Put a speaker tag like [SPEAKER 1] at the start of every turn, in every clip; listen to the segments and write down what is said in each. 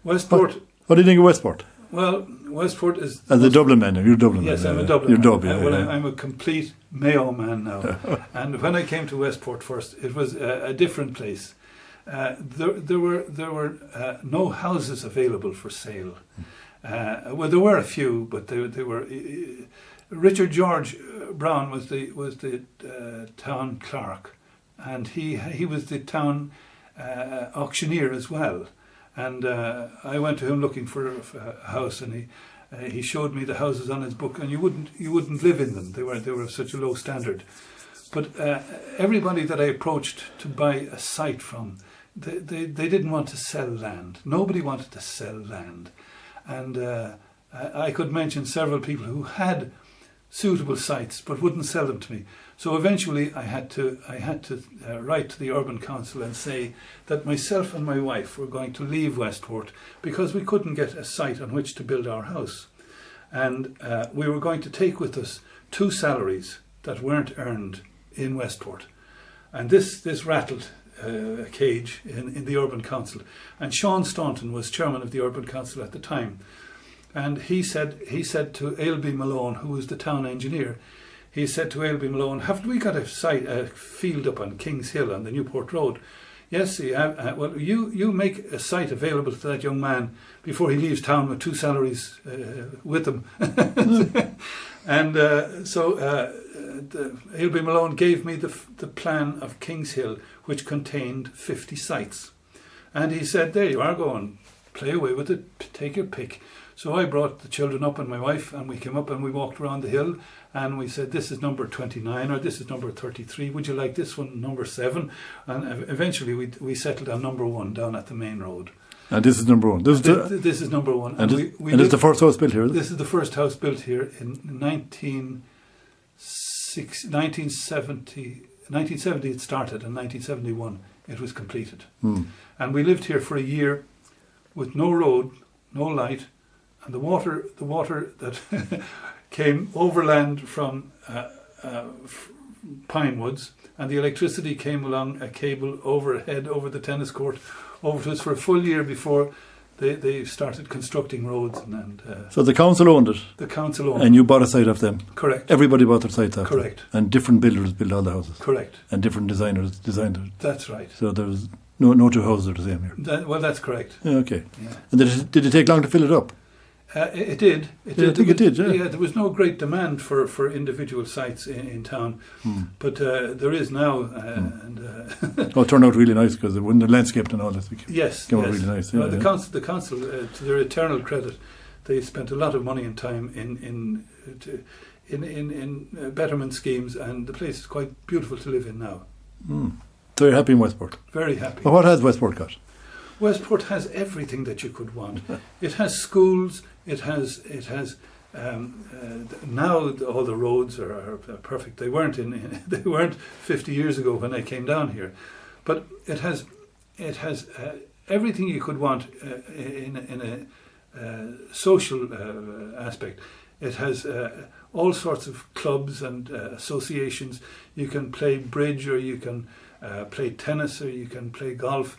[SPEAKER 1] Westport.
[SPEAKER 2] What do you think of Westport?
[SPEAKER 1] Well, Westport is...
[SPEAKER 2] As a Dublin man, you're a Dublin man.
[SPEAKER 1] Yes, I'm a Dublin man. I'm a complete Mayo man now. And when I came to Westport first, it was a different place. There were no houses available for sale. Well, there were a few, but they were... Richard George Brown was the town clerk, and he was the town auctioneer as well. And I went to him looking for a house, and he showed me the houses on his book, and you wouldn't live in them. They were of such a low standard. But everybody that I approached to buy a site from, they didn't want to sell land. Nobody wanted to sell land, and I could mention several people who had suitable sites but wouldn't sell them to me. So eventually I had to write to the Urban Council and say that myself and my wife were going to leave Westport because we couldn't get a site on which to build our house. And we were going to take with us 2 salaries that weren't earned in Westport. And this rattled a cage in the Urban Council. And Sean Staunton was chairman of the Urban Council at the time. And he said to Ailby Malone, who was the town engineer, he said to Ailby Malone, haven't we got a field up on King's Hill on the Newport Road? Yes, well, you make a site available to that young man before he leaves town with 2 salaries with him. And so Ailby Malone gave me the plan of King's Hill, which contained 50 sites. And he said, there you are, go and play away with it, take your pick. So I brought the children up and my wife, and we came up and we walked around the hill, and we said, this is number 29 or this is number 33. Would you like this one, number 7? And eventually we settled on number 1 down at the main road.
[SPEAKER 2] And this is number 1. This
[SPEAKER 1] is number 1.
[SPEAKER 2] And it's the first house built here?
[SPEAKER 1] This is the first house built here in 1970. 1970 it started, and 1971 it was completed. And we lived here for a year with no road, no light, and the water that came overland from Pine Woods, and the electricity came along a cable overhead over the tennis court over to us for a full year before they started constructing roads.
[SPEAKER 2] So the council owned it?
[SPEAKER 1] The council owned it.
[SPEAKER 2] And you bought a site off them?
[SPEAKER 1] Correct.
[SPEAKER 2] Everybody bought their sites after?
[SPEAKER 1] Correct.
[SPEAKER 2] And different builders built all the houses?
[SPEAKER 1] Correct.
[SPEAKER 2] And different designers designed it?
[SPEAKER 1] That's right.
[SPEAKER 2] So there was no 2 houses are the same here?
[SPEAKER 1] Well, that's correct.
[SPEAKER 2] Yeah, okay.
[SPEAKER 1] Yeah.
[SPEAKER 2] And did it take long to fill it up?
[SPEAKER 1] It did.
[SPEAKER 2] I think it did, yeah.
[SPEAKER 1] Yeah, there was no great demand for individual sites in town, but there is now.
[SPEAKER 2] It turned out really nice because when the landscape and all that came out really nice. Yeah,
[SPEAKER 1] well, the council, to their eternal credit, they spent a lot of money and time in betterment schemes, and the place is quite beautiful to live in now.
[SPEAKER 2] So you're happy in Westport? Very
[SPEAKER 1] happy.
[SPEAKER 2] Well, what has Westport got?
[SPEAKER 1] Westport has everything that you could want. It has schools. It has. Now all the roads are perfect. They weren't they weren't 50 years ago when I came down here, but it has everything you could want in a social aspect. It has all sorts of clubs and associations. You can play bridge, or you can play tennis, or you can play golf.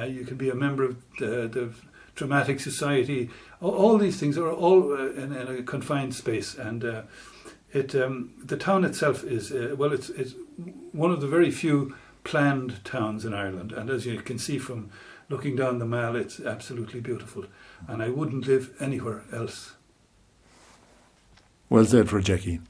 [SPEAKER 1] You can be a member of the Dramatic Society. All these things are all in a confined space, and the town itself is it's one of the very few planned towns in Ireland. And as you can see from looking down the Mall, it's absolutely beautiful, and I wouldn't live anywhere else.
[SPEAKER 2] Well said for Jackie.